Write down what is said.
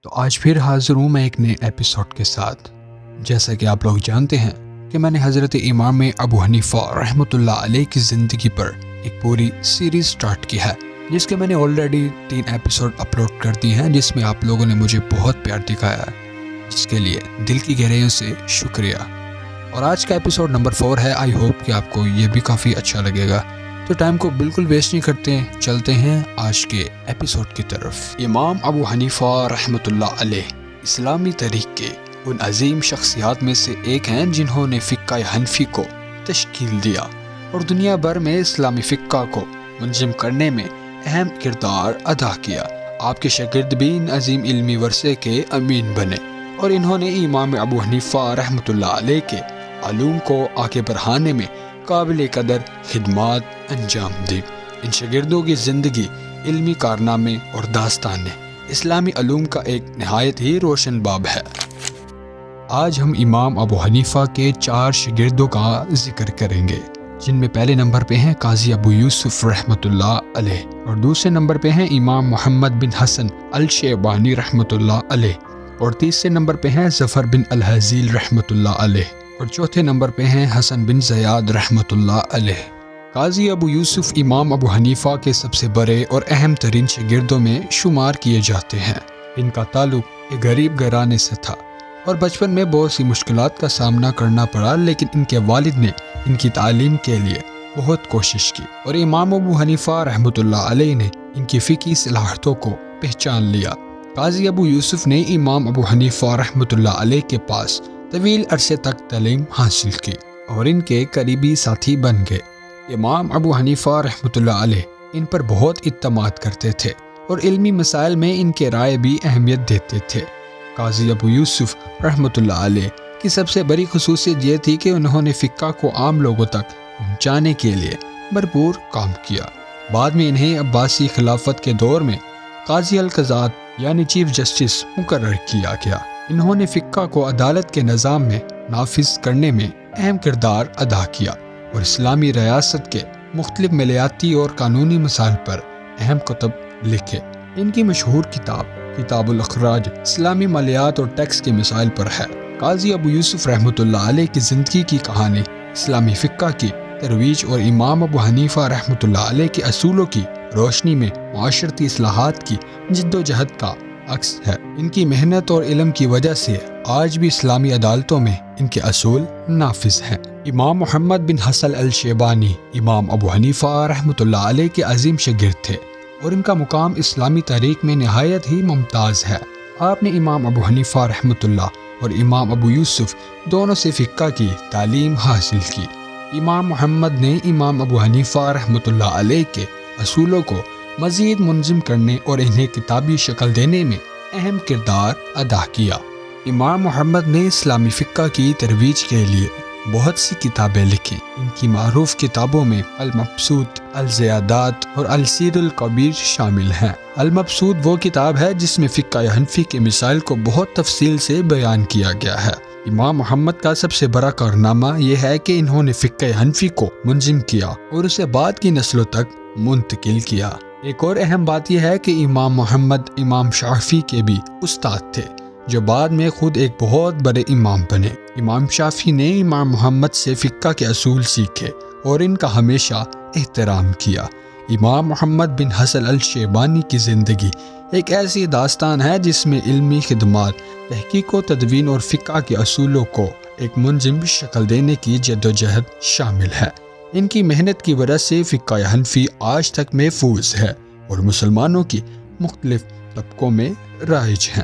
تو آج پھر حاضر ہوں میں ایک نئے ایپیسوڈ کے ساتھ۔ جیسا کہ آپ لوگ جانتے ہیں کہ میں نے حضرت امام ابو حنیفہ رحمۃ اللہ علیہ کی زندگی پر ایک پوری سیریز سٹارٹ کی ہے، جس کے میں نے آلریڈی 3 ایپیسوڈ اپلوڈ کر دی ہیں، جس میں آپ لوگوں نے مجھے بہت پیار دکھایا ہے، جس کے لیے دل کی گہرائیوں سے شکریہ۔ اور آج کا ایپیسوڈ نمبر 4 ہے۔ آئی ہوپ کہ آپ کو یہ بھی کافی اچھا لگے گا۔ تو ٹائم کو بالکل ویسٹ نہیں کرتے، چلتے ہیں آج کے ایپیسوڈ کی طرف۔ امام ابو حنیفہ رحمۃ اللہ علیہ اسلامی تاریخ کے ان عظیم شخصیات میں سے ایک ہیں جنہوں نے فقہ حنفی کو تشکیل دیا اور دنیا بھر میں اسلامی فقہ کو منظم کرنے میں اہم کردار ادا کیا۔ آپ کے شاگرد بھی ان عظیم علمی ورثے کے امین بنے اور انہوں نے امام ابو حنیفہ رحمۃ اللہ علیہ کے علوم کو آگے بڑھانے میں قابل قدر خدمات انجام دی۔ ان شاگردوں کی زندگی، علمی کارنامے اور داستانیں اسلامی علوم کا ایک نہایت ہی روشن باب ہے۔ آج ہم امام ابو حنیفہ کے 4 شاگردوں کا ذکر کریں گے، جن میں پہلے نمبر پہ ہیں قاضی ابو یوسف رحمۃ اللہ علیہ، اور دوسرے نمبر پہ ہیں امام محمد بن حسن الشیبانی رحمۃ اللہ علیہ، اور تیسرے نمبر پہ ہیں ظفر بن الحزیل رحمۃ اللہ علیہ، اور چوتھے نمبر پہ ہیں حسن بن زیاد رحمۃ اللہ علیہ۔ قاضی ابو یوسف امام ابو حنیفہ کے سب سے بڑے اور اہم ترین شاگردوں میں شمار کیے جاتے ہیں۔ ان کا تعلق ایک غریب گھرانے سے تھا اور بچپن میں بہت سی مشکلات کا سامنا کرنا پڑا، لیکن ان کے والد نے ان کی تعلیم کے لیے بہت کوشش کی اور امام ابو حنیفہ رحمۃ اللہ علیہ نے ان کی فقہی صلاحیتوں کو پہچان لیا۔ قاضی ابو یوسف نے امام ابو حنیفہ رحمۃ اللہ علیہ کے پاس طویل عرصے تک تعلیم حاصل کی اور ان کے قریبی ساتھی بن گئے۔ امام ابو حنیفہ رحمۃ اللہ علیہ ان پر بہت اعتماد کرتے تھے اور علمی مسائل میں ان کے رائے بھی اہمیت دیتے تھے۔ قاضی ابو یوسف رحمۃ اللہ علیہ کی سب سے بڑی خصوصیت یہ تھی کہ انہوں نے فقہ کو عام لوگوں تک پہنچانے کے لیے بھرپور کام کیا۔ بعد میں انہیں عباسی خلافت کے دور میں قاضی القضات یعنی چیف جسٹس مقرر کیا گیا۔ انہوں نے فقہ کو عدالت کے نظام میں نافذ کرنے میں اہم کردار ادا کیا اور اسلامی ریاست کے مختلف مالیاتی اور قانونی مسائل پر اہم کتب لکھے۔ ان کی مشہور کتاب الاخراج اسلامی مالیات اور ٹیکس کے مسائل پر ہے۔ قاضی ابو یوسف رحمۃ اللہ علیہ کی زندگی کی کہانی اسلامی فقہ کی ترویج اور امام ابو حنیفہ رحمۃ اللہ علیہ کے اصولوں کی روشنی میں معاشرتی اصلاحات کی جدوجہد کا عکس ہے۔ ان کی محنت اور علم کی وجہ سے آج بھی اسلامی عدالتوں میں ان کے اصول نافذ ہیں۔ امام محمد بن حسن الشیبانی امام ابو حنیفہ رحمۃ اللہ علیہ کے عظیم شاگرد تھے اور ان کا مقام اسلامی تاریخ میں نہایت ہی ممتاز ہے۔ آپ نے امام ابو حنیفہ رحمۃ اللہ اور امام ابو یوسف دونوں سے فقہ کی تعلیم حاصل کی۔ امام محمد نے امام ابو حنیفہ رحمۃ اللہ علیہ کے اصولوں کو مزید منظم کرنے اور انہیں کتابی شکل دینے میں اہم کردار ادا کیا۔ امام محمد نے اسلامی فقہ کی ترویج کے لیے بہت سی کتابیں لکھی۔ ان کی معروف کتابوں میں المبسوط، الزیادات اور السیر الکبیر شامل ہیں۔ المبسوط وہ کتاب ہے جس میں فقہ حنفی کے مسائل کو بہت تفصیل سے بیان کیا گیا ہے۔ امام محمد کا سب سے بڑا کارنامہ یہ ہے کہ انہوں نے فقہ حنفی کو منظم کیا اور اسے بعد کی نسلوں تک منتقل کیا۔ ایک اور اہم بات یہ ہے کہ امام محمد امام شافعی کے بھی استاد تھے، جو بعد میں خود ایک بہت بڑے امام بنے۔ امام شافعی نے امام محمد سے فقہ کے اصول سیکھے اور ان کا ہمیشہ احترام کیا۔ امام محمد بن حسن الشیبانی کی زندگی ایک ایسی داستان ہے جس میں علمی خدمات، تحقیق و تدوین اور فقہ کے اصولوں کو ایک منظم شکل دینے کی جدوجہد شامل ہے۔ ان کی محنت کی وجہ سے فقہ حنفی آج تک محفوظ ہے اور مسلمانوں کی مختلف طبقوں میں رائج ہیں۔